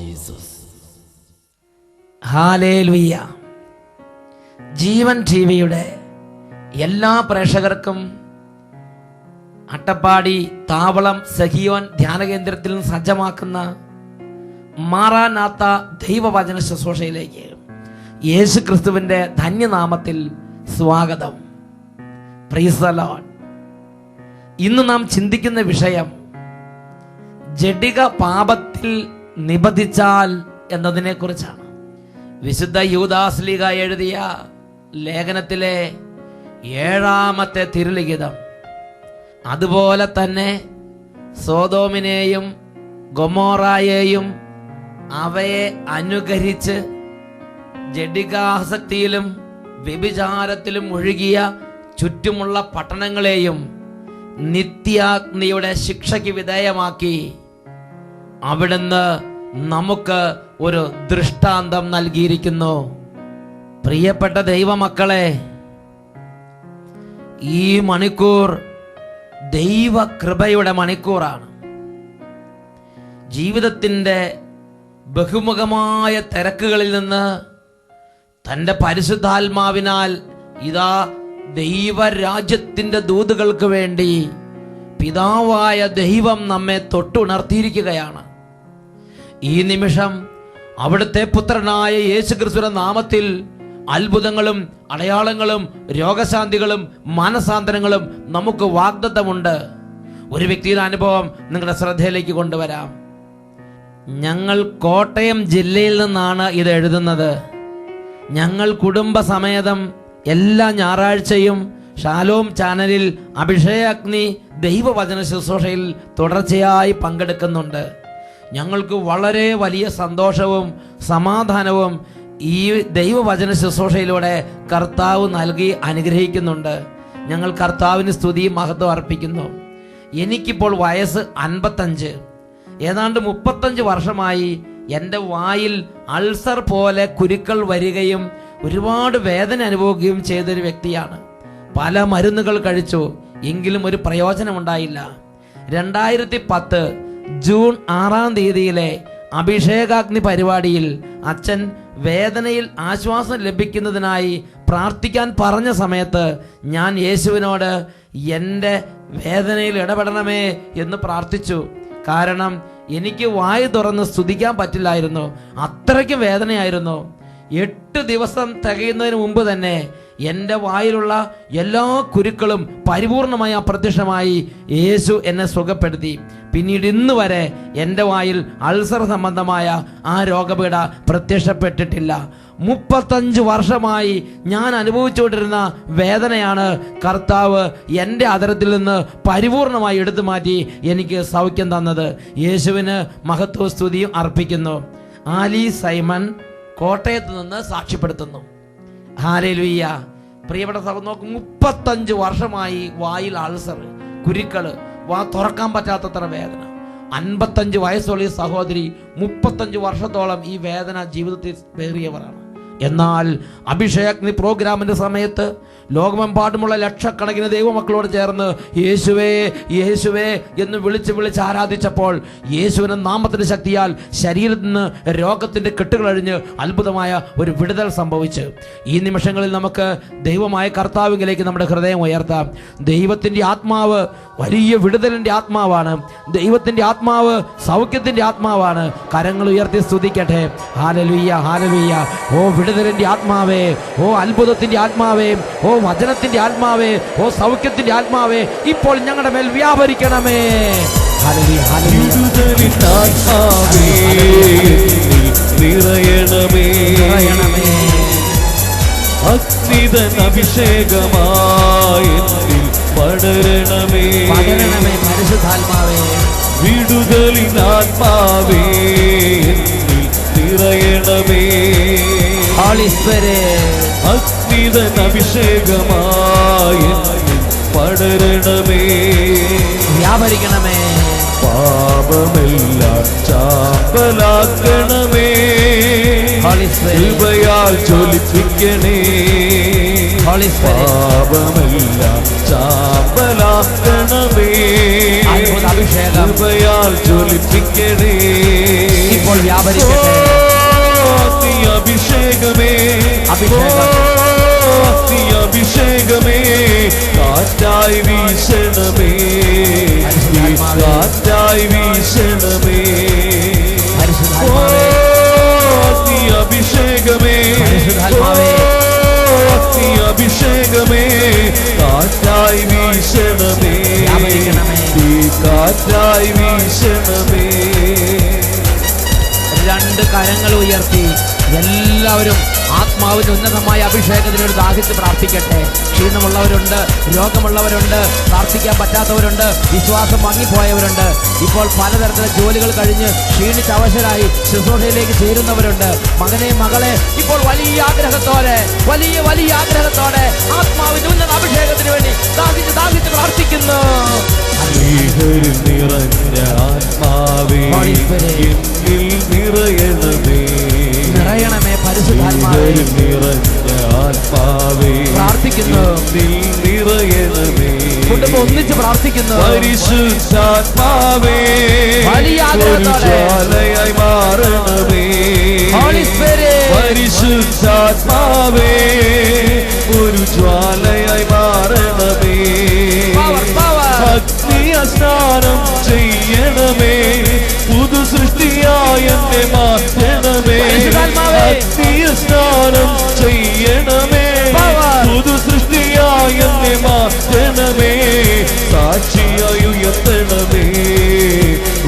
Jesus. Hallelujah. ജീവൻ ടിവിയുടെ എല്ലാ പ്രേക്ഷകർക്കും അട്ടപ്പാടി താവളം സഹിയോൻ ധ്യാന കേന്ദ്രത്തിൽ നിന്ന് സജ്ജമാക്കുന്ന മാറാനാത്ത ദൈവവചന ശുശ്രൂഷയിലേക്ക് യേശു ക്രിസ്തുവിൻ്റെ ധന്യനാമത്തിൽ സ്വാഗതം. Praise the Lord. ഇന്ന് നാം ചിന്തിക്കുന്ന വിഷയം ജഡിക പാപത്തിൽ നിബന്ധിച്ചാൽ എന്നതിനെ കുറിച്ചാണ്. വിശുദ്ധ യൂദാസ്ലീഹ എഴുതിയ ലേഖനത്തിലെ 7-ാമത്തെ തിരുലിഖിതം. അതുപോലെ തന്നെ സോദോമിനെയും ഗൊമോറായെയും അവയെ അനുകരിച്ച് ജഡികാസക്തിയിലും വ്യഭിചാരത്തിലും ഒഴുകിയ ചുറ്റുമുള്ള പട്ടണങ്ങളെയും നിത്യാഗ്നിയുടെ ശിക്ഷയ്ക്ക് വിധേയമാക്കി അവിടുന്ന് നമുക്ക് ഒരു ദൃഷ്ടാന്തം നൽകിയിരിക്കുന്നു. പ്രിയപ്പെട്ട ദൈവമക്കളെ, ഈ മണിക്കൂർ ദൈവകൃപയുടെ മണിക്കൂറാണ്. ജീവിതത്തിൻ്റെ ബഹുമുഖമായ തിരക്കുകളിൽ നിന്ന് തൻ്റെ പരിശുദ്ധാത്മാവിനാൽ ഇതാ ദൈവരാജ്യത്തിൻ്റെ ദൂതുകൾക്ക് വേണ്ടി പിതാവായ ദൈവം നമ്മെ തൊട്ടുണർത്തിയിരിക്കുകയാണ്. ഈ നിമിഷം അവിടുത്തെ പുത്രനായ യേശുക്രിസ്തുവിന്റെ നാമത്തിൽ അത്ഭുതങ്ങളും അടയാളങ്ങളും രോഗശാന്തികളും മാനസാന്തരങ്ങളും നമുക്ക് വാഗ്ദത്തമുണ്ട്. ഒരു വ്യക്തിയുടെ അനുഭവം നിങ്ങളുടെ ശ്രദ്ധയിലേക്ക് കൊണ്ടുവരാം. ഞങ്ങൾ കോട്ടയം ജില്ലയിൽ നിന്നാണ് ഇത് എഴുതുന്നത്. ഞങ്ങൾ കുടുംബസമേതം എല്ലാ ഞായറാഴ്ചയും ഷാലോം ചാനലിൽ അഭിഷേകാഗ്നി ദൈവവചന ശുശ്രൂഷയിൽ തുടർച്ചയായി പങ്കെടുക്കുന്നുണ്ട്. ഞങ്ങൾക്ക് വളരെ വലിയ സന്തോഷവും സമാധാനവും ഈ ദൈവവചന ശുശ്രൂഷയിലൂടെ കർത്താവ് നൽകി അനുഗ്രഹിക്കുന്നുണ്ട്. ഞങ്ങൾ കർത്താവിന് സ്തുതിയും മഹത്വം അർപ്പിക്കുന്നു. എനിക്കിപ്പോൾ വയസ്സ് 55. ഏതാണ്ട് 35 വർഷമായി എൻ്റെ വായിൽ അൾസർ പോലെ കുരുക്കൾ വരികയും ഒരുപാട് വേദന അനുഭവിക്കുകയും ചെയ്തൊരു വ്യക്തിയാണ്. പല മരുന്നുകൾ കഴിച്ചു, എങ്കിലും ഒരു പ്രയോജനമുണ്ടായില്ല. 2010 ജൂൺ 6-ാം തീയതിയിലെ അഭിഷേകാഗ്നി പരിപാടിയിൽ അച്ഛൻ വേദനയിൽ ആശ്വാസം ലഭിക്കുന്നതിനായി പ്രാർത്ഥിക്കാൻ പറഞ്ഞ സമയത്ത് ഞാൻ യേശുവിനോട് എൻ്റെ വേദനയിൽ ഇടപെടണമേ എന്ന് പ്രാർത്ഥിച്ചു. കാരണം എനിക്ക് വായ് തുറന്ന് സ്തുതിക്കാൻ പറ്റില്ലായിരുന്നു, അത്രയ്ക്കും വേദനയായിരുന്നു. 8 ദിവസം തികയുന്നതിന് മുമ്പ് തന്നെ എൻ്റെ വായിലുള്ള എല്ലാ കുരുക്കളും പരിപൂർണമായി അപ്രത്യക്ഷമായി യേശു എന്നെ സുഖപ്പെടുത്തി. പിന്നീട് ഇന്ന് വരെ എൻ്റെ വായിൽ അൾസർ സംബന്ധമായ ആ രോഗപീഠ പ്രത്യക്ഷപ്പെട്ടിട്ടില്ല. 35 വർഷമായി ഞാൻ അനുഭവിച്ചുകൊണ്ടിരുന്ന വേദനയാണ് കർത്താവ് എൻ്റെ അധരത്തിൽ നിന്ന് പരിപൂർണമായി എടുത്തു മാറ്റി എനിക്ക് സൗഖ്യം തന്നത്. യേശുവിന് മഹത്വവും സ്തുതിയും അർപ്പിക്കുന്നു. ആലി സൈമൺ കോട്ടയത്ത് നിന്ന് സാക്ഷ്യപ്പെടുത്തുന്നു. ഹല്ലേലൂയ. പ്രിയപ്പെട്ട സഹോദരൻ, നോക്ക്, 35 വർഷമായി വായിൽ അൾസർ, കുരുക്കള്, വാ തുറക്കാൻ പറ്റാത്തത്ര വേദന. 55 വയസ്സുള്ള ഈ സഹോദരി 35 വർഷത്തോളം ഈ വേദന ജീവിതത്തിൽ പേറിയവരാണ്. എന്നാൽ അഭിഷേകാഗ്നി പ്രോഗ്രാമിന്റെ സമയത്ത് ലോകമെമ്പാടുമുള്ള ലക്ഷക്കണക്കിന് ദൈവമക്കളോട് ചേർന്ന് യേശുവേ യേശുവേ എന്ന് വിളിച്ച് ആരാധിച്ചപ്പോൾ യേശുവിന്റെ നാമത്തിന്റെ ശക്തിയാൽ ശരീരത്തിൽ നിന്ന് രോഗത്തിന്റെ കെട്ടുകളഴിഞ്ഞ് അത്ഭുതമായ ഒരു വിടുതൽ സംഭവിച്ചു. ഈ നിമിഷങ്ങളിൽ നമുക്ക് ദൈവമായ കർത്താവിലേക്ക് നമ്മുടെ ഹൃദയം ഉയർത്താം. ദൈവത്തിന്റെ ആത്മാവ് വലിയ വിടുതലിന്റെ ആത്മാവാണ്. ദൈവത്തിന്റെ ആത്മാവ് സൗഖ്യത്തിന്റെ ആത്മാവാണ്. കരങ്ങൾ ഉയർത്തി സ്തുതിക്കട്ടെ. Hallelujah, hallelujah. ഓ വിടുതലിന്റെ ആത്മാവേ, ഓ അത്ഭുതത്തിന്റെ ആത്മാവേ, ഓ വചനത്തിന്റെ ആത്മാവേ, ഓ സൗഖ്യത്തിന്റെ ആത്മാവേ, ഇപ്പോൾ ഞങ്ങളുടെ മേൽ വ്യാപരിക്കണമേ. Hallelujah, hallelujah. അഭിഷേകമായി പടരണമേ, പടരണമേ പരിശുദ്ധാത്മാവേ. വിടുതലിനാത്മാവേ നിറയണമേ. അഗ്നിതൻ അഭിഷേകമായി പടരണമേ, വ്യാപരിക്കണമേ. പാപമെല്ലാം ചാമ്പലാക്കണമേ, കൃപയാൽ ജ്വലിപ്പിക്കണേ. പാപമെല്ലാം ചാമ്പലാക്കണമേ, കൃപയാൽ ജ്വലിപ്പിക്കണേ. ഇപ്പോൾ വ്യാപരിക്കട്ടെ. അഗ്നി അഭിഷേകമേ, അഭിഷേകം. അഗ്നി അഭിഷേകമേ, കാറ്റായി വീശണമേ, കാറ്റായി വീശണമേ. പരിശുദ്ധാത്മാവേ, അഗ്നി അഭിഷേകമേ, പരിശുദ്ധാത്മാവേ, അഗ്നി അഭിഷേകമേ, കാറ്റായി വീശണമേ, വ്യാപരിക്കണമേ. കാറ്റായി വീശണമേ. രണ്ട് കരങ്ങൾ ഉയർത്തി എല്ലാവരും ആത്മാവിന്റെ ഉന്നതമായ അഭിഷേകത്തിനോട് ദാഹിച്ച് പ്രാർത്ഥിക്കട്ടെ. ക്ഷീണമുള്ളവരുണ്ട്, രോഗമുള്ളവരുണ്ട്, പ്രാർത്ഥിക്കാൻ പറ്റാത്തവരുണ്ട്, വിശ്വാസം മങ്ങിപ്പോയവരുണ്ട്, ഇപ്പോൾ പലതരത്തിലുള്ള ജോലികൾ കഴിഞ്ഞ് ക്ഷീണിച്ച് അവശരായി ശുശ്രൂഷയിലേക്ക് ചേരുന്നവരുണ്ട്. മകനെ മകളെ ഇപ്പോൾ വലിയ ആഗ്രഹത്തോടെ വലിയ ആഗ്രഹത്തോടെ ആത്മാവിന്റെ ഉന്നത അഭിഷേകത്തിന് വേണ്ടി ദാഹിച്ച് പ്രാർത്ഥിക്കുന്നു. ശ്രീഹരി നിറഞ്ഞ ആത്മാവേ, എന്നിൽ നിറയണമേ, നിറയണമേ പരിശുദ്ധാത്മാവേ. നിറഞ്ഞ ആത്മാവേ, പ്രാർത്ഥിക്കുന്നു. എന്നിൽ നിറയണമേ, കുടുംബം ഒന്നിച്ച് പ്രാർത്ഥിക്കുന്നു. പരിശുദ്ധാത്മാവേ, വലിയ ആഗ്രഹത്തോടെ ജ്വാലയായി മാറണമേ, ഹോളി സ്പിരിറ്റ്. പരിശുദ്ധാത്മാവേ, ഒരു ജ്വാലയായി മാറണമേ, അഗ്നിയ സ്നാനം ചെയ്യണമേ, പുതു സൃഷ്ടിയായ എന്നെ മാറ്റണമേ, അഗ്നിയ സ്നാനം ചെയ്യണമേ, പുതു സൃഷ്ടിയായ എന്നെ മാറ്റണമേ, സാക്ഷിയായി ഉയർത്തണമേ,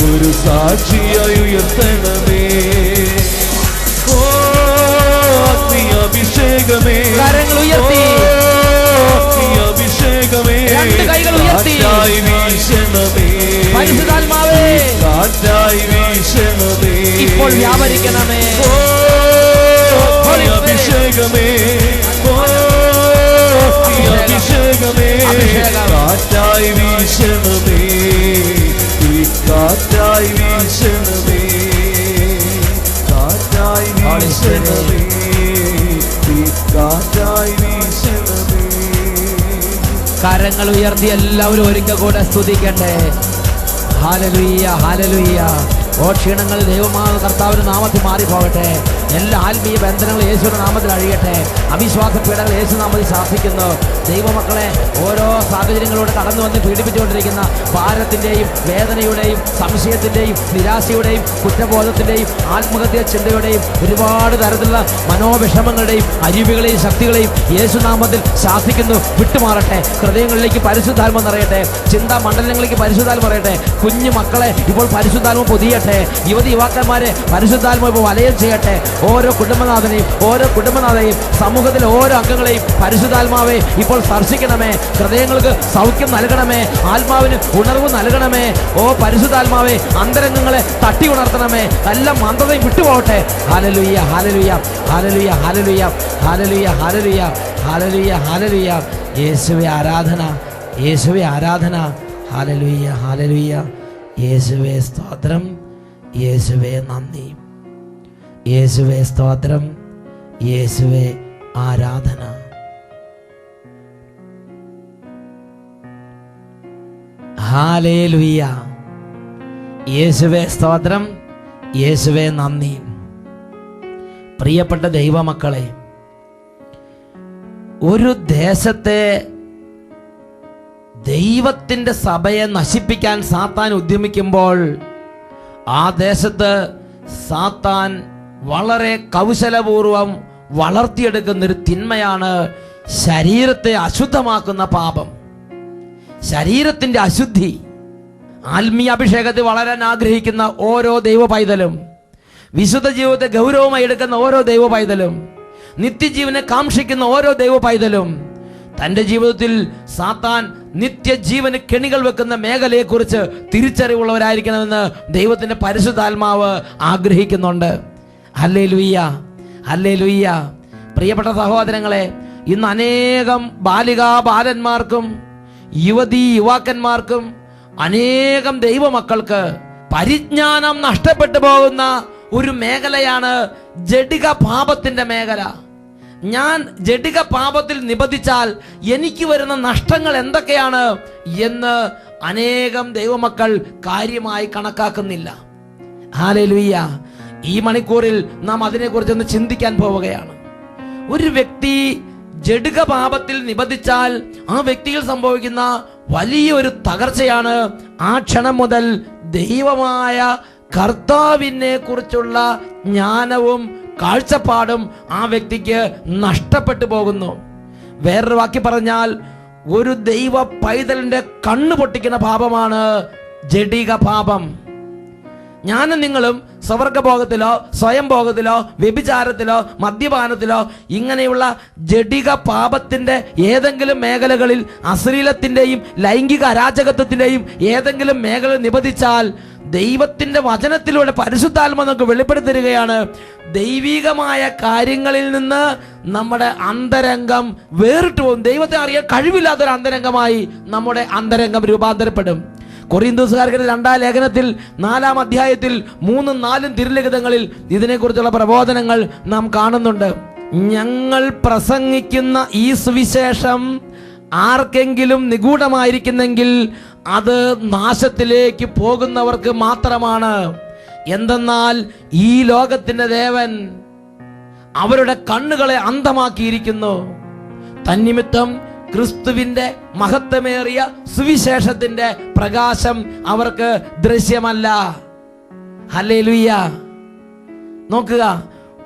ഒരു സാക്ഷിയായി ഉയർത്തണമേ. ഓ അഗ്നി അഭിഷേകമേ, കരങ്ങൾ ഉയർത്തി, അഭിഷേകമേ, രണ്ട് കൈകൾ ഉയർത്തി, കാറ്റായി വീശണമേ, പരിശുദ്ധാത്മാവേ, കാറ്റായി വീശണമേ, ഇപ്പോൾ വ്യാപരിക്കണമേ. അഭിഷേകമേ, അഭിഷേകമേ, കാറ്റായി വീശണമേ, കാറ്റായി വീശണമേ, കാറ്റായി വീശണമേ, കാറ്റായി വീശണമേ. കരങ്ങൾ ഉയർത്തി എല്ലാവരും ഒരിക്കൽ കൂടെ സ്തുതിക്കട്ടെ. Hallelujah, hallelujah. ഓ ക്ഷീണങ്ങൾ ദൈവമായ കർത്താവിന്റെ നാമത്തിൽ മാറിപ്പോകട്ടെ. എല്ലാ ആത്മീയ ബന്ധനങ്ങളും യേശുവിന്റെ നാമത്തിൽ അഴിയട്ടെ. അവിശ്വാസ പീഡകൾ യേശു നാമത്തിൽ ശാസിക്കുന്നു. ദൈവമക്കളെ ഓരോ സാഹചര്യങ്ങളോട് കടന്നു വന്ന് പീഡിപ്പിച്ചുകൊണ്ടിരിക്കുന്ന ഭാരത്തിൻ്റെയും വേദനയുടെയും സംശയത്തിൻ്റെയും നിരാശയുടെയും കുറ്റബോധത്തിൻ്റെയും ആത്മഹത്യാ ചിന്തയുടെയും ഒരുപാട് തരത്തിലുള്ള മനോവിഷമങ്ങളുടെയും അരുവികളെയും ശക്തികളെയും യേശുനാമത്തിൽ ശാസിക്കുന്നു. വിട്ടുമാറട്ടെ. ഹൃദയങ്ങളിലേക്ക് പരിശുദ്ധാത്മ നിറയട്ടെ. ചിന്താ മണ്ഡലങ്ങളിലേക്ക് പരിശുദ്ധാത്മ നിറയട്ടെ. കുഞ്ഞു മക്കളെ ഇപ്പോൾ പരിശുദ്ധാത്മ പൊതിയട്ടെ. യുവതി യുവാക്കന്മാരെ പരിശുദ്ധാത്മ ഇപ്പോൾ വലയം ചെയ്യട്ടെ. ഓരോ കുടുംബനാഥനെയും സമൂഹത്തിലെ ഓരോ അംഗങ്ങളെയും പരിശുദ്ധാത്മാവെ ഇപ്പോൾ സ്പർശിക്കണമേ. ഹൃദയങ്ങൾക്ക് സൗഖ്യം നൽകണമേ. ആത്മാവിന് ഉണർവ് നൽകണമേ. ഓ പരിശുദ്ധാത്മാവെ, അന്തരംഗങ്ങളെ തട്ടി ഉണർത്തണമേ. എല്ലാം മന്ദതയും വിട്ടുപോകട്ടെ. Hallelujah, hallelujah, hallelujah, hallelujah, hallelujah, hallelujah, hallelujah, hallelujah. യേശുവേ ആരാധന, യേശുവേ ആരാധന. Hallelujah, hallelujah. യേശുവേ സ്തോത്രം, യേശുവേ നന്ദി, യേശുവേ സ്തോത്രം, യേശുവേ ആരാധന. ഹല്ലേലൂയ. യേശുവേ സ്തോത്രം, യേശുവേ നന്ദി. പ്രിയപ്പെട്ട ദൈവമക്കളെ, ഒരു ദേശത്തെ ദൈവത്തിൻ്റെ സഭയെ നശിപ്പിക്കാൻ സാത്താൻ ഉദ്യമിക്കുമ്പോൾ ആ ദേശത്ത് സാത്താൻ വളരെ കൗശലപൂർവം വളർത്തിയെടുക്കുന്നൊരു തിന്മയാണ് ശരീരത്തെ അശുദ്ധമാക്കുന്ന പാപം. ശരീരത്തിൻ്റെ അശുദ്ധി. ആത്മീയ അഭിഷേകത്തിൽ വളരാൻ ആഗ്രഹിക്കുന്ന ഓരോ ദൈവ പൈതലും, വിശുദ്ധ ജീവിതത്തെ ഗൗരവമായി എടുക്കുന്ന ഓരോ ദൈവ പൈതലും, നിത്യജീവനെ കാക്ഷിക്കുന്ന ഓരോ ദൈവ പൈതലും തൻ്റെ ജീവിതത്തിൽ സാത്താൻ നിത്യജീവന് കെണികൾ വെക്കുന്ന മേഖലയെക്കുറിച്ച് തിരിച്ചറിവുള്ളവരായിരിക്കണമെന്ന് ദൈവത്തിൻ്റെ പരിശുദ്ധാത്മാവ് ആഗ്രഹിക്കുന്നുണ്ട്. Hallelujah, hallelujah. പ്രിയപ്പെട്ട സഹോദരങ്ങളെ, ഇന്ന് അനേകം ബാലികാബാലന്മാർക്കും യുവതീ യുവാക്കന്മാർക്കും അനേകം ദൈവമക്കൾക്ക് പരിജ്ഞാനം നഷ്ടപ്പെട്ടു പോകുന്ന ഒരു മേഖലയാണ് ജഡിക പാപത്തിൻ്റെ മേഖല. ഞാൻ ജഡിക പാപത്തിൽ നിബന്ധിച്ചാൽ എനിക്ക് വരുന്ന നഷ്ടങ്ങൾ എന്തൊക്കെയാണ് എന്ന് അനേകം ദൈവമക്കൾ കാര്യമായി കണക്കാക്കുന്നില്ല. ഹല്ലേലൂയ. ഈ മണിക്കൂറിൽ നാം അതിനെക്കുറിച്ചൊന്ന് ചിന്തിക്കാൻ പോവുകയാണ്. ഒരു വ്യക്തി ജഡിക പാപത്തിൽ നിബന്ധിച്ചാൽ ആ വ്യക്തിയിൽ സംഭവിക്കുന്ന വലിയൊരു തകർച്ചയാണ്. ആ ക്ഷണം മുതൽ ദൈവമായ കർത്താവിനെ കുറിച്ചുള്ള ജ്ഞാനവും കാഴ്ചപ്പാടും ആ വ്യക്തിക്ക് നഷ്ടപ്പെട്ടു പോകുന്നു. വേറൊരു വാക്കി പറഞ്ഞാൽ, ഒരു ദൈവ പൈതലിന്റെ കണ്ണു പൊട്ടിക്കുന്ന പാപമാണ് ജഡിക പാപം. ഞാനും നിങ്ങളും സ്വർഗഭോഗത്തിലോ സ്വയം ഭോഗത്തിലോ വ്യഭിചാരത്തിലോ മദ്യപാനത്തിലോ ഇങ്ങനെയുള്ള ജഡിക പാപത്തിന്റെ ഏതെങ്കിലും മേഖലകളിൽ, അശ്ലീലത്തിന്റെയും ലൈംഗിക അരാജകത്വത്തിന്റെയും ഏതെങ്കിലും മേഖല നിബന്ധിച്ചാൽ ദൈവത്തിന്റെ വചനത്തിലൂടെ പരിശുദ്ധാത്മ നമുക്ക് വെളിപ്പെടുത്തിരിക്കുകയാണ്, ദൈവികമായ കാര്യങ്ങളിൽ നിന്ന് നമ്മുടെ അന്തരംഗം വേറിട്ട് പോകും. ദൈവത്തെ അറിയാൻ കഴിവില്ലാത്തൊരു അന്തരംഗമായി നമ്മുടെ അന്തരംഗം രൂപാന്തരപ്പെടും. കൊറിന്തോസുകാർക്ക് 2-ാം ലേഖനത്തിൽ 4-ാം അധ്യായത്തിൽ 3-4 തിരുലിഖിതങ്ങളിൽ ഇതിനെക്കുറിച്ചുള്ള പ്രബോധനങ്ങൾ നാം കാണുന്നുണ്ട്. ഞങ്ങൾ പ്രസംഗിക്കുന്ന ഈ സുവിശേഷം ആർക്കെങ്കിലും നിഗൂഢമായിരിക്കുന്നെങ്കിൽ അത് നാശത്തിലേക്ക് പോകുന്നവർക്ക് മാത്രമാണ്. എന്തെന്നാൽ ഈ ലോകത്തിന്റെ ദേവൻ അവരുടെ കണ്ണുകളെ അന്ധമാക്കിയിരിക്കുന്നു. തന്നിമിത്തം ക്രിസ്തുവിന്റെ മഹത്വമേറിയ സുവിശേഷത്തിന്റെ പ്രകാശം അവർക്ക് ദൃശ്യമല്ല. ഹല്ലേലൂയ. നോക്കുക,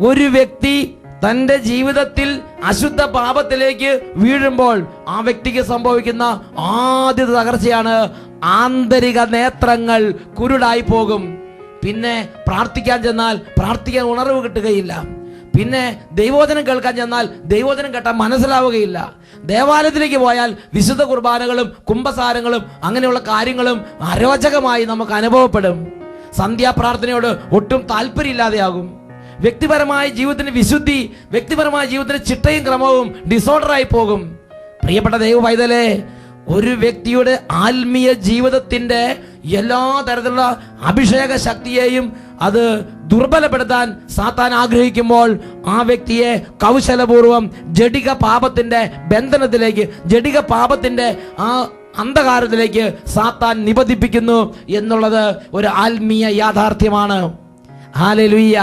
ഒരു വ്യക്തി തന്റെ ജീവിതത്തിൽ അശുദ്ധ പാപത്തിലേക്ക് വീഴുമ്പോൾ ആ വ്യക്തിക്ക് സംഭവിക്കുന്ന ആദ്യത്തെ തകർച്ചയാണ് ആന്തരിക നേത്രങ്ങൾ കുരുടായി പോകും. പിന്നെ പ്രാർത്ഥിക്കാൻ ചെന്നാൽ പ്രാർത്ഥിക്കാൻ ഉണർവ് കിട്ടുകയില്ല. പിന്നെ ദൈവവചനം കേൾക്കാൻ ചെന്നാൽ ദൈവവചനം കേട്ടാൽ മനസ്സിലാവുകയില്ല. ദേവാലയത്തിലേക്ക് പോയാൽ വിശുദ്ധ കുർബാനകളും കുംഭസാരങ്ങളും അങ്ങനെയുള്ള കാര്യങ്ങളും അരോചകമായി നമുക്ക് അനുഭവപ്പെടും. സന്ധ്യാപ്രാർത്ഥനയോട് ഒട്ടും താല്പര്യമില്ലാതെയാകും. വ്യക്തിപരമായ ജീവിതത്തിന് വിശുദ്ധി, വ്യക്തിപരമായ ജീവിതത്തിന് ചിട്ടയും ക്രമവും ഡിസോർഡറായി പോകും. പ്രിയപ്പെട്ട ദൈവ പൈതലേ, ഒരു വ്യക്തിയുടെ ആത്മീയ ജീവിതത്തിന്റെ എല്ലാ തരത്തിലുള്ള അഭിഷേക ശക്തിയെയും അത് ദുർബലപ്പെടുത്താൻ സാത്താൻ ആഗ്രഹിക്കുമ്പോൾ ആ വ്യക്തിയെ കൗശലപൂർവം ജഡിക പാപത്തിന്റെ ബന്ധനത്തിലേക്ക്, ജഡിക പാപത്തിന്റെ ആ അന്ധകാരത്തിലേക്ക് സാത്താൻ നിബന്ധിപ്പിക്കുന്നു എന്നുള്ളത് ഒരു ആത്മീയ യാഥാർത്ഥ്യമാണ്. ഹല്ലേലൂയ.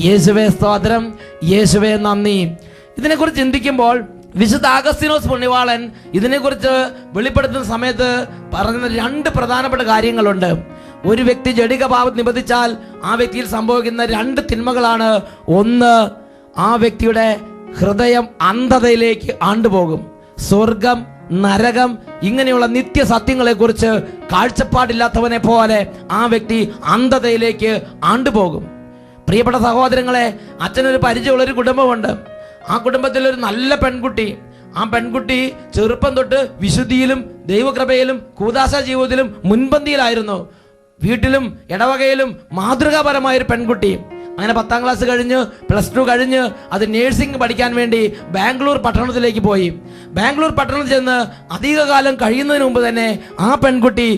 യേശുവേ സ്തോത്രം, യേശുവേ നന്ദി. ഇതിനെക്കുറിച്ച് ചിന്തിക്കുമ്പോൾ വിശുദ്ധ അഗസ്തീനോസ് പുണ്യവാളൻ ഇതിനെക്കുറിച്ച് വെളിപ്പെടുത്തുന്ന സമയത്ത് പറയുന്ന 2 പ്രധാനപ്പെട്ട കാര്യങ്ങളുണ്ട്. ഒരു വ്യക്തി ജഡിക പാപം നിബന്ധിച്ചാൽ ആ വ്യക്തിയിൽ സംഭവിക്കുന്ന 2 തിന്മകളാണ്. ഒന്ന്, ആ വ്യക്തിയുടെ ഹൃദയം അന്ധതയിലേക്ക് ആണ്ടുപോകും. സ്വർഗം, നരകം ഇങ്ങനെയുള്ള നിത്യസത്യങ്ങളെ കുറിച്ച് കാഴ്ചപ്പാടില്ലാത്തവനെ പോലെ ആ വ്യക്തി അന്ധതയിലേക്ക് ആണ്ടുപോകും. പ്രിയപ്പെട്ട സഹോദരങ്ങളെ, അച്ഛനൊരു പരിചയമുള്ളൊരു കുടുംബമുണ്ട്. ആ കുടുംബത്തിൽ ഒരു നല്ല പെൺകുട്ടി. ആ പെൺകുട്ടി ചെറുപ്പം തൊട്ട് വിശുദ്ധിയിലും ദൈവകൃപയിലും കൂദാശ ജീവിതത്തിലും മുൻപന്തിയിലായിരുന്നു. വീട്ടിലും ഇടവകയിലും മാതൃകാപരമായൊരു പെൺകുട്ടി. അങ്ങനെ 10ാം ക്ലാസ് കഴിഞ്ഞ് +2 കഴിഞ്ഞ് അത് നേഴ്സിംഗ് പഠിക്കാൻ വേണ്ടി ബാംഗ്ലൂർ പട്ടണത്തിലേക്ക് പോയി. ബാംഗ്ലൂർ പട്ടണത്തിൽ ചെന്ന് അധികകാലം കഴിയുന്നതിന് മുമ്പ് തന്നെ ആ പെൺകുട്ടി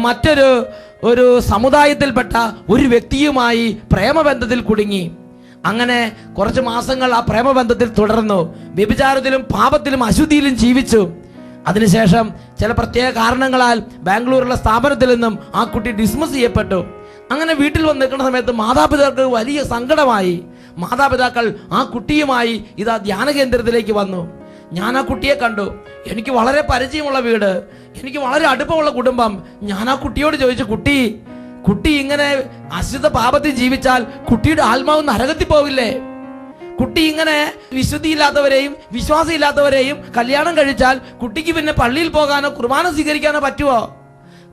മറ്റൊരു സമുദായത്തിൽപ്പെട്ട ഒരു വ്യക്തിയുമായി പ്രേമബന്ധത്തിൽ കുടുങ്ങി. അങ്ങനെ കുറച്ച് മാസങ്ങൾ ആ പ്രേമബന്ധത്തിൽ തുടർന്നു. വ്യഭിചാരത്തിലും പാപത്തിലും അശുദ്ധിയിലും ജീവിച്ചു. അതിനുശേഷം ചില പ്രത്യേക കാരണങ്ങളാൽ ബാംഗ്ലൂരിലുള്ള സ്ഥാപനത്തിൽ നിന്നും ആ കുട്ടി ഡിസ്മിസ് ചെയ്യപ്പെട്ടു. അങ്ങനെ വീട്ടിൽ വന്ന് നിൽക്കുന്ന സമയത്ത് മാതാപിതാക്കൾക്ക് വലിയ സങ്കടമായി. മാതാപിതാക്കൾ ആ കുട്ടിയുമായി ഇതാ ധ്യാന കേന്ദ്രത്തിലേക്ക് വന്നു. ഞാൻ ആ കുട്ടിയെ കണ്ടു. എനിക്ക് വളരെ പരിചയമുള്ള വീട്, എനിക്ക് വളരെ അടുപ്പമുള്ള കുടുംബം. ഞാൻ ആ കുട്ടിയോട് ചോദിച്ചു, കുട്ടി ഇങ്ങനെ അശുദ്ധ പാപത്തിൽ ജീവിച്ചാൽ കുട്ടിയുടെ ആത്മാവ് നരകത്തിൽ പോവില്ലേ? കുട്ടി ഇങ്ങനെ വിശുദ്ധിയില്ലാത്തവരെയും വിശ്വാസമില്ലാത്തവരെയും കല്യാണം കഴിച്ചാൽ കുട്ടിക്ക് പിന്നെ പള്ളിയിൽ പോകാനോ കുർബാന സ്വീകരിക്കാനോ പറ്റുമോ?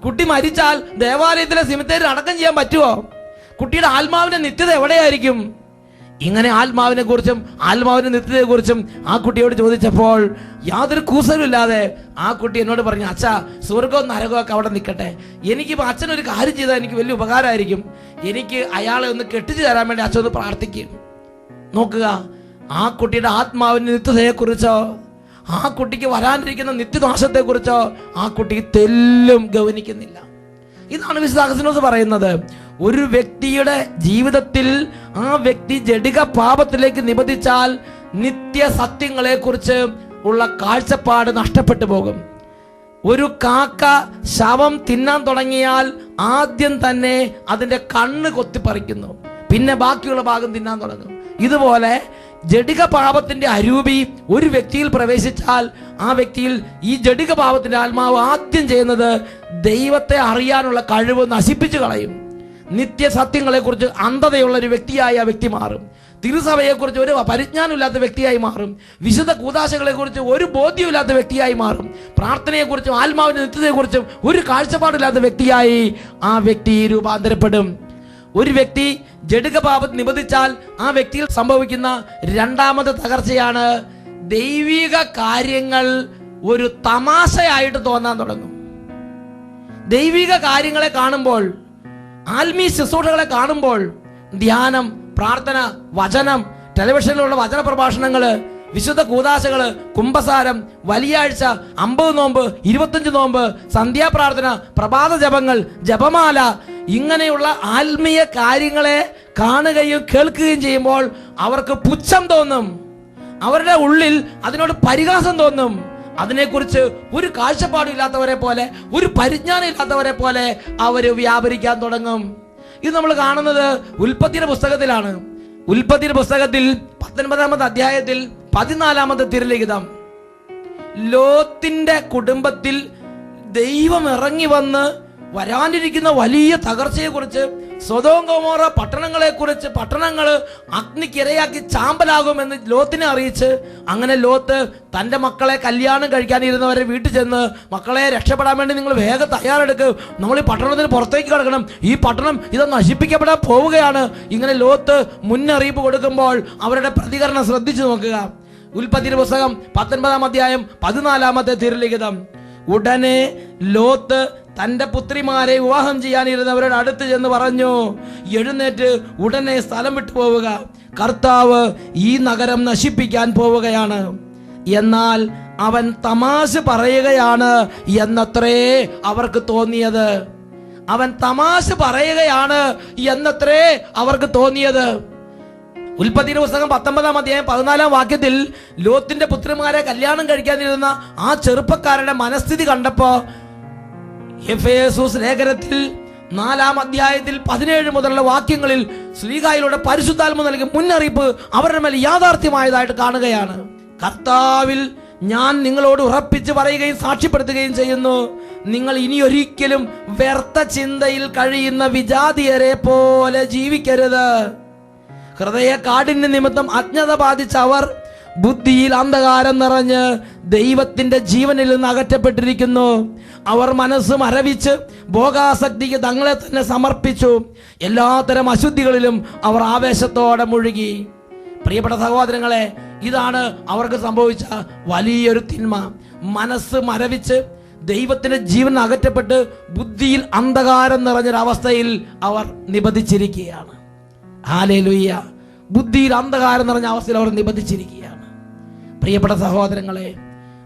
കുട്ടി മരിച്ചാൽ ദേവാലയത്തിലെ സിമിത്തേരിൽ അടക്കം ചെയ്യാൻ പറ്റുമോ? കുട്ടിയുടെ ആത്മാവിന്റെ നിത്യത എവിടെയായിരിക്കും? ഇങ്ങനെ ആത്മാവിനെ കുറിച്ചും ആത്മാവിന്റെ നിത്യതയെ കുറിച്ചും ആ കുട്ടിയോട് ചോദിച്ചപ്പോൾ യാതൊരു കൂസലുമില്ലാതെ ആ കുട്ടി എന്നോട് പറഞ്ഞു, അച്ഛാ, സ്വർഗവും നരകവും ഒക്കെ അവിടെ നിൽക്കട്ടെ, എനിക്കിപ്പോൾ അച്ഛനൊരു കാര്യം ചെയ്താൽ എനിക്ക് വലിയ ഉപകാരമായിരിക്കും. എനിക്ക് അയാളെ ഒന്ന് കെട്ടിച്ചു തരാൻ വേണ്ടി അച്ഛൻ ഒന്ന് പ്രാർത്ഥിക്കും. നോക്കുക, ആ കുട്ടിയുടെ ആത്മാവിന്റെ നിത്യതയെക്കുറിച്ചോ ആ കുട്ടിക്ക് വരാനിരിക്കുന്ന നിത്യനാശത്തെക്കുറിച്ചോ ആ കുട്ടി തെല്ലും ഗൗനിക്കുന്നില്ല. ഇതാണ് വിശുദ്ധ അഗസ്തീനോസ് പറയുന്നത്. ഒരു വ്യക്തിയുടെ ജീവിതത്തിൽ ആ വ്യക്തി ജഡിക പാപത്തിലേക്ക് നിബന്ധിച്ചാൽ നിത്യസത്യങ്ങളെ കുറിച്ച് ഉള്ള കാഴ്ചപ്പാട് നഷ്ടപ്പെട്ടു പോകും. ഒരു കാക്ക ശവം തിന്നാൻ തുടങ്ങിയാൽ ആദ്യം തന്നെ അതിൻ്റെ കണ്ണ് കൊത്തിപ്പറിക്കുന്നു. പിന്നെ ബാക്കിയുള്ള ഭാഗം തിന്നാൻ തുടങ്ങും. ഇതുപോലെ ജഡിക പാപത്തിന്റെ അരൂപി ഒരു വ്യക്തിയിൽ പ്രവേശിച്ചാൽ ആ വ്യക്തിയിൽ ഈ ജഡിക പാപത്തിന്റെ ആത്മാവ് ആദ്യം ചെയ്യുന്നത് ദൈവത്തെ അറിയാനുള്ള കഴിവ് നശിപ്പിച്ചു കളയും. നിത്യസത്യങ്ങളെക്കുറിച്ച് അന്ധതയുള്ള ഒരു വ്യക്തിയായി ആ വ്യക്തി മാറും. തിരുസഭയെക്കുറിച്ച് ഒരു പരിജ്ഞാനമില്ലാത്ത വ്യക്തിയായി മാറും. വിശുദ്ധ കൂദാശകളെക്കുറിച്ച് ഒരു ബോധ്യമില്ലാത്ത വ്യക്തിയായി മാറും. പ്രാർത്ഥനയെക്കുറിച്ചും ആത്മാവിന്റെ നിത്യതയെക്കുറിച്ചും ഒരു കാഴ്ചപ്പാടില്ലാത്ത വ്യക്തിയായി ആ വ്യക്തി രൂപാന്തരപ്പെടും. ഒരു വ്യക്തി ജഡിക പാപം നിബന്ധിച്ചാൽ ആ വ്യക്തിയിൽ സംഭവിക്കുന്ന രണ്ടാമത്തെ തകർച്ചയാണ് ദൈവിക കാര്യങ്ങൾ ഒരു തമാശയായിട്ട് തോന്നാൻ തുടങ്ങും. ദൈവിക കാര്യങ്ങളെ കാണുമ്പോൾ, ആത്മീയ ശുശ്രൂഷകളെ കാണുമ്പോൾ, ധ്യാനം, പ്രാർത്ഥന, വചനം, ടെലിവിഷനിലുള്ള വചന പ്രഭാഷണങ്ങള്, വിശുദ്ധ കൂദാശകള്, കുംഭസാരം, വലിയാഴ്ച, 50 നോമ്പ്, 25 നോമ്പ്, സന്ധ്യാപ്രാർത്ഥന, പ്രഭാത ജപങ്ങൾ, ജപമാല, ഇങ്ങനെയുള്ള ആത്മീയ കാര്യങ്ങളെ കാണുകയും കേൾക്കുകയും ചെയ്യുമ്പോൾ അവർക്ക് പുച്ഛം തോന്നും. അവരുടെ ഉള്ളിൽ അതിനോട് പരിഹാസം തോന്നും. അതിനെക്കുറിച്ച് ഒരു കാഴ്ചപ്പാടില്ലാത്തവരെ പോലെ, ഒരു പരിജ്ഞാനം ഇല്ലാത്തവരെ പോലെ അവര് വ്യാപരിക്കാൻ തുടങ്ങും. ഇത് നമ്മൾ കാണുന്നത് ഉൽപ്പത്തിയുടെ പുസ്തകത്തിലാണ്. ഉൽപ്പത്തിയുടെ പുസ്തകത്തിൽ 19-ാമത്തെ അധ്യായത്തിൽ 14-ാമത്തെ തിരുലിഖിതം, ലോത്തിന്റെ കുടുംബത്തിൽ ദൈവം ഇറങ്ങി വന്ന് വരാനിരിക്കുന്ന വലിയ തകർച്ചയെക്കുറിച്ച്, സൊദോം ഗൊമോറ പട്ടണങ്ങളെക്കുറിച്ച്, പട്ടണങ്ങൾ അഗ്നിക്കിരയാക്കി ചാമ്പലാകുമെന്ന് ലോത്തിനെ അറിയിച്ച്, അങ്ങനെ ലോത്ത് തൻ്റെ മക്കളെ കല്യാണം കഴിക്കാനിരുന്നവരെ വീട്ടിൽ ചെന്ന്, മക്കളെ രക്ഷപ്പെടാൻ വേണ്ടി നിങ്ങൾ വേഗം തയ്യാറെടുക്കും, നമ്മൾ ഈ പട്ടണത്തിന് പുറത്തേക്ക് കിടക്കണം, ഈ പട്ടണം ഇത് നശിപ്പിക്കപ്പെടാൻ പോവുകയാണ്. ഇങ്ങനെ ലോത്ത് മുന്നറിയിപ്പ് കൊടുക്കുമ്പോൾ അവരുടെ പ്രതികരണം ശ്രദ്ധിച്ചു നോക്കുക. ഉൽപ്പത്തിയുടെ പുസ്തകം 19-ാം അധ്യായം 14-ാമത്തെ തിരുലിഖിതം. ഉടനെ ലോത്ത് തന്റെ പുത്രിമാരെ വിവാഹം ചെയ്യാനിരുന്നവരുടെ അടുത്ത് ചെന്ന് പറഞ്ഞു, എഴുന്നേറ്റ് ഉടനെ സ്ഥലം വിട്ടു പോവുക, കർത്താവ് ഈ നഗരം നശിപ്പിക്കാൻ പോവുകയാണ്. എന്നാൽ അവൻ തമാശ പറയുകയാണ് എന്നത്രേ അവർക്ക് തോന്നിയത്. അവൻ തമാശ പറയുകയാണ് എന്നത്രേ അവർക്ക് തോന്നിയത്. ഉൽപ്പത്തിയുടെ പുസ്തകം 19-ാം അധ്യായം 14-ാം വാക്യത്തിൽ ലോത്തിന്റെ പുത്രിമാരെ കല്യാണം കഴിക്കാനിരുന്ന ആ ചെറുപ്പക്കാരുടെ മനസ്ഥിതി കണ്ടപ്പോ എഫേസൂസ് ലേഖനത്തിൽ 4-ാം അധ്യായത്തിൽ 17 മുതലുള്ള വാക്യങ്ങളിൽ ശ്ലീഹായിലൂടെ പരിശുദ്ധാത്മ നൽകിയ മുന്നറിയിപ്പ് അവരുടെ മേൽ യാഥാർത്ഥ്യമായതായിട്ട് കാണുകയാണ്. കർത്താവിൽ ഞാൻ നിങ്ങളോട് ഉറപ്പിച്ച് പറയുകയും സാക്ഷ്യപ്പെടുത്തുകയും ചെയ്യുന്നു, നിങ്ങൾ ഇനിയൊരിക്കലും വ്യർത്ഥ ചിന്തയിൽ കഴിയുന്ന വിജാതിയരെ പോലെ ജീവിക്കരുത്. ഹൃദയ കാഠിന്യ നിമിത്തം അജ്ഞത ബാധിച്ച അവർ ബുദ്ധിയിൽ അന്ധകാരം നിറഞ്ഞ് ദൈവത്തിന്റെ ജീവനിൽ നിന്ന് അകറ്റപ്പെട്ടിരിക്കുന്നു. അവർ മനസ്സ് മരവിച്ച് ഭോഗാസക്തിക്ക് തങ്ങളെ തന്നെ സമർപ്പിച്ചു. എല്ലാത്തരം അശുദ്ധികളിലും അവർ ആവേശത്തോടെ മുഴുകി. പ്രിയപ്പെട്ട സഹോദരങ്ങളെ, ഇതാണ് അവർക്ക് സംഭവിച്ച വലിയൊരു തിന്മ. മനസ്സ് മരവിച്ച് ദൈവത്തിന്റെ ജീവൻ അകറ്റപ്പെട്ട് ബുദ്ധിയിൽ അന്ധകാരം നിറഞ്ഞൊരവസ്ഥയിൽ അവർ നിബന്ധിച്ചിരിക്കുകയാണ്. ഹല്ലേലൂയ. ബുദ്ധിയിൽ അന്ധകാരം നിറഞ്ഞ അവസ്ഥയിൽ അവർ നിബന്ധിച്ചിരിക്കുകയാണ്. പ്രിയപ്പെട്ട സഹോദരങ്ങളെ,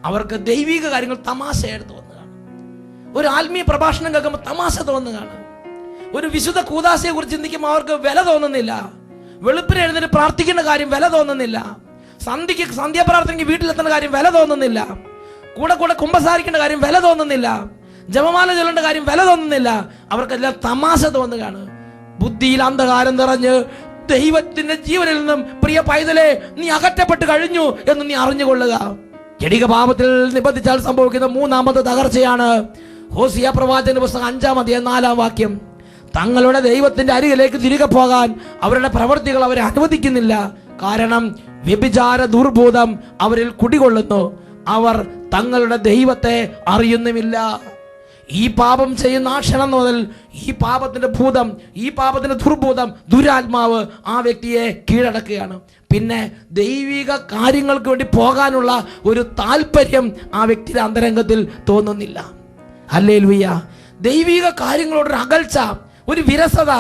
അവർക്ക് ദൈവിക കാര്യങ്ങൾ തമാശയായിട്ട് തോന്നുകയാണ്. ഒരു ആത്മീയ പ്രഭാഷണം കേൾക്കുമ്പോൾ തമാശ തോന്നുകയാണ്. ഒരു വിശുദ്ധ കൂദാശയെ കുറിച്ച് ചിന്തിക്കുമ്പോൾ അവർക്ക് വില തോന്നുന്നില്ല. വെളുപ്പിന് എഴുന്നേറ്റ് പ്രാർത്ഥിക്കേണ്ട കാര്യം വില തോന്നുന്നില്ല. സന്ധ്യാപ്രാർത്ഥനയ്ക്ക് വീട്ടിലെത്തേണ്ട കാര്യം വില തോന്നുന്നില്ല. കൂടെ കുമ്പസാരിക്കേണ്ട കാര്യം വില തോന്നുന്നില്ല. ജപമാല ചൊല്ലേണ്ട കാര്യം വില തോന്നുന്നില്ല. അവർക്കെല്ലാം തമാശ തോന്നുകയാണ്. ബുദ്ധിയിൽ അന്ധകാരം നിറഞ്ഞ് ദൈവത്തിന്റെ ജീവനിൽ നിന്നും പ്രിയ പൈതലെ നീ അകറ്റപ്പെട്ട് കഴിഞ്ഞു എന്ന് നീ അറിഞ്ഞുകൊള്ളുക. ജഡിക പാപത്തിൽ നിബന്ധിച്ചാൽ സംഭവിക്കുന്ന 3-ാമത്തെ തകർച്ചയാണ് ഹോസിയ പ്രവാചകന്റെ പുസ്തകം 5-ാം അധ്യായം 4-ാം വാക്യം. തങ്ങളുടെ ദൈവത്തിന്റെ അരികിലേക്ക് തിരികെ പോകാൻ അവരുടെ പ്രവൃത്തികൾ അവരെ അനുവദിക്കുന്നില്ല. കാരണം വ്യഭിചാര ദുർഭൂതം അവരിൽ കുടികൊള്ളുന്നു. അവർ തങ്ങളുടെ ദൈവത്തെ അറിയുന്നുമില്ല. ഈ പാപം ചെയ്യുന്ന ആ ക്ഷണം മുതൽ ഈ പാപത്തിന്റെ ഭൂതം, ഈ പാപത്തിന്റെ ദുർഭൂതം, ദുരാത്മാവ് ആ വ്യക്തിയെ കീഴടക്കുകയാണ്. പിന്നെ ദൈവിക കാര്യങ്ങൾക്ക് വേണ്ടി പോകാനുള്ള ഒരു താല്പര്യം ആ വ്യക്തിയുടെ അന്തരംഗത്തിൽ തോന്നുന്നില്ല. ഹല്ലേലൂയ. ദൈവിക കാര്യങ്ങളോടൊരു അകൽച്ച, ഒരു വിരസത,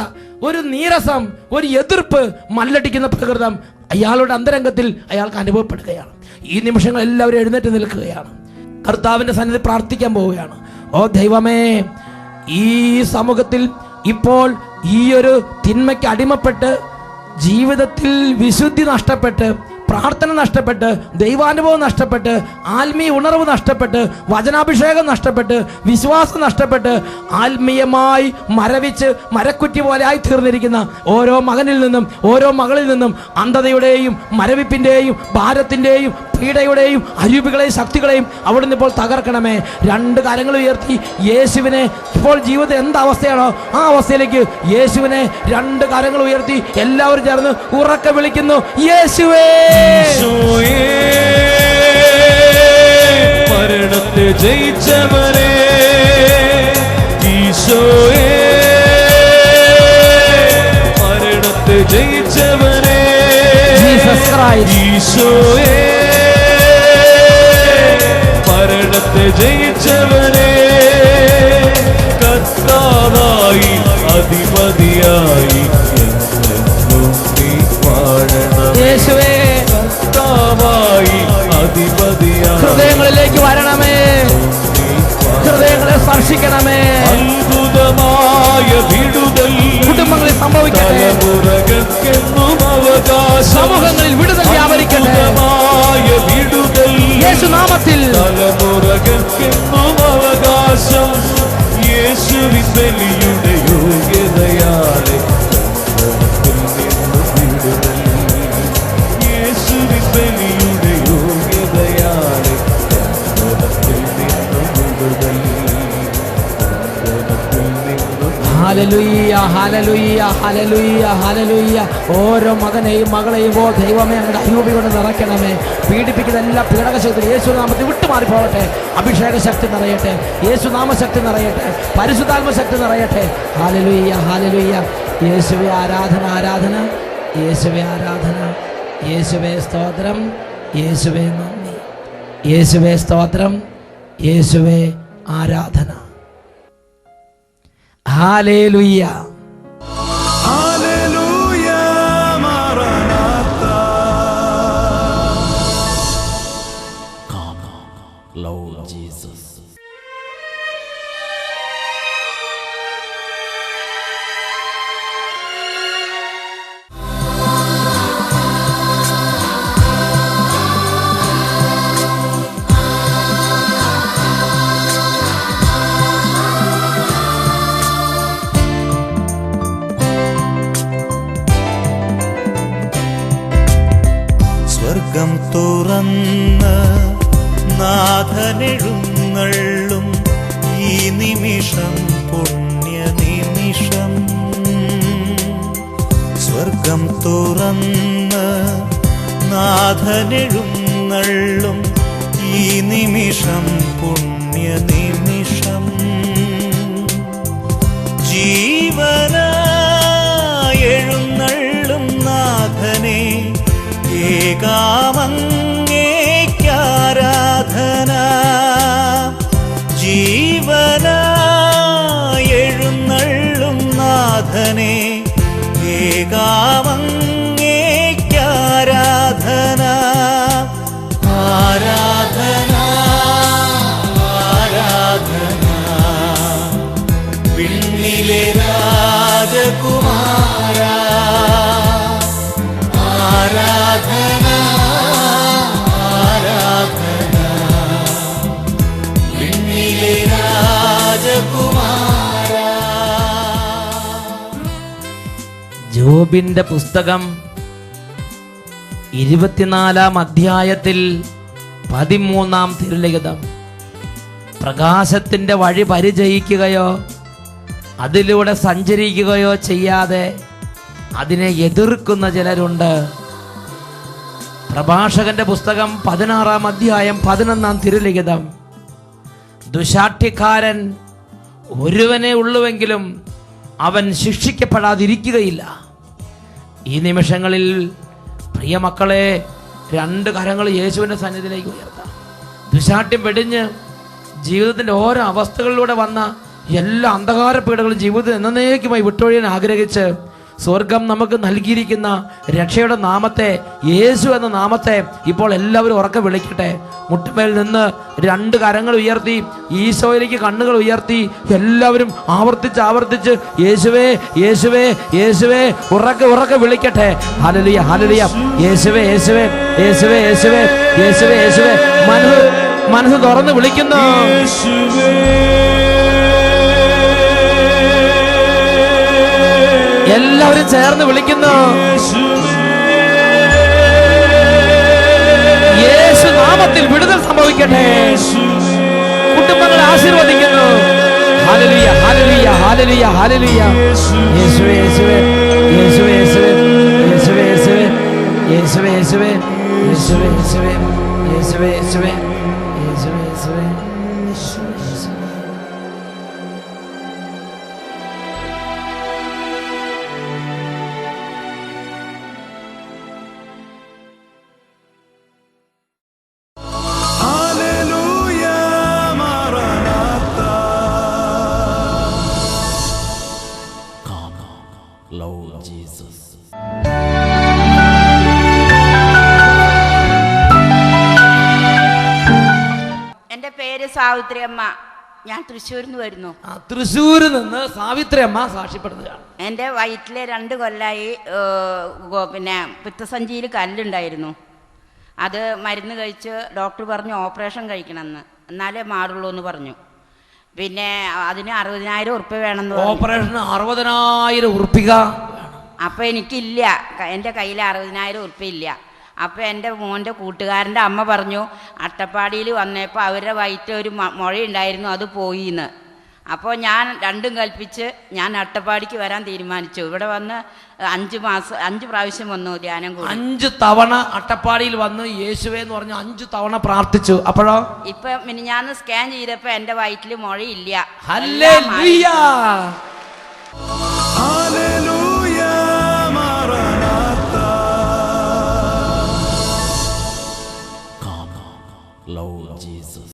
ഒരു നീരസം, ഒരു എതിർപ്പ്, മല്ലടിക്കുന്ന പ്രകൃതം അയാളുടെ അന്തരംഗത്തിൽ അയാൾക്ക് അനുഭവപ്പെടുകയാണ്. ഈ നിമിഷങ്ങൾ എല്ലാവരും എഴുന്നേറ്റ് നിൽക്കുകയാണ്. കർത്താവിന്റെ സന്നിധി പ്രാർത്ഥിക്കാൻ പോവുകയാണ്. ഓ ദൈവമേ, ഈ സമൂഹത്തിൽ ഇപ്പോൾ ഈ ഒരു തിന്മയ്ക്ക് അടിമപ്പെട്ട് ജീവിതത്തിൽ വിശുദ്ധി നഷ്ടപ്പെട്ട് പ്രാർത്ഥന നഷ്ടപ്പെട്ട്, ദൈവാനുഭവം നഷ്ടപ്പെട്ട്, ആത്മീയ ഉണർവ് നഷ്ടപ്പെട്ട്, വചനാഭിഷേകം നഷ്ടപ്പെട്ട്, വിശ്വാസം നഷ്ടപ്പെട്ട്, ആത്മീയമായി മരവിച്ച് മരക്കുറ്റി പോലെ ആയി തീർന്നിരിക്കുന്ന ഓരോ മകനിൽ നിന്നും ഓരോ മകളിൽ നിന്നും അന്ധതയുടെയും മരവിപ്പിൻ്റെയും ഭാരത്തിൻ്റെയും പീഡയുടെയും അരൂപികളെയും ശക്തികളെയും അവിടുന്ന് ഇപ്പോൾ തകർക്കണമേ. രണ്ട് കരങ്ങൾ ഉയർത്തി യേശുവിനെ, ഇപ്പോൾ ജീവിതത്തിൽ എന്തവസ്ഥയാണോ ആ അവസ്ഥയിലേക്ക് യേശുവിനെ രണ്ട് കരങ്ങൾ ഉയർത്തി എല്ലാവരും ചേർന്ന് ഉറക്കെ വിളിക്കുന്നു, യേശുവേ. മരണത്തെ ജയിച്ചവനെ ഈശോയേ, മരണത്തെ ജയിച്ചവനെ ഈശോയേ, മരണത്തെ ജയിച്ചവനെ, കർത്താവായി അധിപതിയായി എന്നെന്നും നീ വാഴണം യേശുവേ. കർത്താവായി അധിപതിയായി ഹൃദയങ്ങളിലേക്ക് വരണമേ, ഹൃദയങ്ങളെ സ്പർശിക്കണമേ. അത്ഭുതമായ വിടുതൽ കുടുംബങ്ങളിൽ സംഭവിക്കട്ടെ, തലമുറകൾക്കെന്നും അവകാശം, സമൂഹങ്ങളിൽ വിടുതൽ വ്യാപരിക്കട്ടെ. വിടുതൽ യേശുനാമത്തിൽ തലമുറകൾക്കെന്നും അവകാശം, യേശുവിൻ ബലിയുടെ യോഗ്യതയാലെ വിടുതൽ, യേശുവിൻ ബലിയുടെ യോഗ്യതയാലെ വിടുതൽ. Hallelujah, hallelujah, hallelujah, hallelujah. ഓരോ മകനെയും മകളെയും ഓ ദൈവമേ അങ്ങയുടെ അരൂപി കൊണ്ട് നിറയ്ക്കണമേ. പീഡിപ്പിക്കുന്ന എല്ലാ പീഡകശക്തി യേശുനാമത്തിൽ വിട്ടുമാറി പോകട്ടെ. അഭിഷേക ശക്തി നിറയട്ടെ, യേശുനാമശക്തി നിറയട്ടെ, പരിശുദ്ധാത്മശക്തി നിറയട്ടെ. Hallelujah, hallelujah. യേശുവേ ആരാധന, ആരാധന, യേശുവേ ആരാധന, യേശുവേ സ്തോത്രം, യേശുവേ നന്ദി, യേശുവേ സ്തോത്രം, യേശുവേ ആരാധന. ഹല്ലേലൂയ. ഹല്ലേലൂയ, മറനാത്ത. Come, Lord Jesus. സ്വർഗം തുറന്ന് നാഥനെഴുന്നള്ളും ഈ നിമിഷം പുണ്യ നിമിഷം. സ്വർഗം തുറന്ന് നാഥനെഴുന്നള്ളും ഈ നിമിഷം പുണ്യ നിമിഷം. ജീവനായെഴുന്നള്ളും നാഥനെ ഏകാമങ്ങേക്കാരാധന. ജീവനായെഴുന്നള്ളും നാഥനെ ഏകാമങ്ങേക്കാരാധന. ആരാധന, ആരാധന, വിണ്ണിലെ രാജകുമാര. ആരാധന, ആരാധന, വിണ്ണിലെ രാജകുമാര. ജോബിന്റെ പുസ്തകം 24 അധ്യായത്തിൽ 13 തിരുലിഖിതം. പ്രകാശത്തിൻ്റെ വഴി പരിചയിക്കുകയോ അതിലൂടെ സഞ്ചരിക്കുകയോ ചെയ്യാതെ അതിനെ എതിർക്കുന്ന ചിലരുണ്ട്. പ്രഭാഷകന്റെ പുസ്തകം 16 അധ്യായം 11 തിരുലിഖിതം. ദുശാഠ്യക്കാരൻ ഒരുവനെ ഉള്ളുവെങ്കിലും അവൻ ശിക്ഷിക്കപ്പെടാതിരിക്കുകയില്ല. ഈ നിമിഷങ്ങളിൽ പ്രിയ മക്കളെ, 2 കരങ്ങൾ യേശുവിൻ്റെ സന്നിധിയിലേക്ക് ഉയർത്താം. ദുശാഠ്യം വെടിഞ്ഞ് ജീവിതത്തിൻ്റെ ഓരോ അവസ്ഥകളിലൂടെ വന്ന എല്ലാ അന്ധകാര പീഡകളും ജീവിതത്തിൽ എന്നേക്കുമായി വിട്ടൊഴിയാൻ ആഗ്രഹിച്ച് സ്വർഗം നമുക്ക് നൽകിയിരിക്കുന്ന രക്ഷയുടെ നാമത്തെ, യേശു എന്ന നാമത്തെ ഇപ്പോൾ എല്ലാവരും ഉറക്കെ വിളിക്കട്ടെ. മുട്ടുമേൽ നിന്ന് 2 കരങ്ങൾ ഉയർത്തി ഈശോയിലേക്ക് കണ്ണുകൾ ഉയർത്തി എല്ലാവരും ആവർത്തിച്ച് യേശുവേ യേശുവേ യേശുവേ ഉറക്കെ ഉറക്കെ വിളിക്കട്ടെ. Hallelujah hallelujah. യേശുവേ യേശുവേ യേശുവേ യേശുവേ യേശുവേ യേശുവേ. മനസ്സ് തുറന്ന് വിളിക്കുന്നു. എല്ലാവരും ചേർന്ന് വിളിക്കുന്നു. യേശു നാമത്തിൽ വിടുതൽ സംഭവിക്കട്ടെ. കുടുംബങ്ങളെ ആശീർവദിക്കുന്നു. Hallelujah hallelujah hallelujah hallelujah. യേശുവേ യേശുവേ യേശുവേ യേശുവേ യേശുവേ യേശുവേ യേശുവേ യേശുവേ യേശുവേ യേശുവേ യേശുവേ യേശുവേ യേശുവേ യേശുവേ. എൻ്റെ പേര് സാവിത്രി അമ്മ. ഞാൻ തൃശ്ശൂരിൽ നിന്ന് വരുന്നു. തൃശ്ശൂരിൽ നിന്ന് സാവിത്രി അമ്മ സാക്ഷ്യപ്പെടുന്നതാണ്. എൻ്റെ വയറ്റിലെ 2 കൊല്ലമായി പിന്നെ പിത്തസഞ്ചിയിൽ കല്ലുണ്ടായിരുന്നു. അത് മരുന്ന് കഴിച്ച് ഡോക്ടർ പറഞ്ഞു ഓപ്പറേഷൻ കഴിക്കണമെന്ന്, എന്നാലേ മാറുള്ളൂ എന്ന് പറഞ്ഞു. പിന്നെ അതിന് 60,000 ഉറുപ്പ്യ വേണമെന്ന് പറഞ്ഞു. ഓപ്പറേഷൻ 60,000 ഉറുപ്പിക. അപ്പം എനിക്കില്ല, എൻ്റെ കയ്യിൽ 60,000 ഉറുപ്പ്യ ഇല്ല. അപ്പോൾ എൻ്റെ മോൻ്റെ കൂട്ടുകാരൻ്റെ അമ്മ പറഞ്ഞു അട്ടപ്പാടിയിൽ വന്നപ്പോൾ അവരുടെ വയറ്റിൽ ഒരു മുഴയുണ്ടായിരുന്നു, അത് പോയിന്ന്. അപ്പോൾ ഞാൻ 2ഉം കൽപ്പിച്ച് ഞാൻ അട്ടപ്പാടിക്ക് വരാൻ തീരുമാനിച്ചു. ഇവിടെ വന്ന് 5 പ്രാവശ്യം വന്നു ധ്യാനം കൂടി. 5 തവണ അട്ടപ്പാടിയിൽ വന്ന് യേശുവേ എന്ന് പറഞ്ഞു 5 തവണ പ്രാർത്ഥിച്ചു. അപ്പോഴോ ഇപ്പം ഞാൻ സ്കാൻ ചെയ്തപ്പോൾ എൻ്റെ വയറ്റിൽ മുഴയില്ല. ഹല്ലേലൂയ.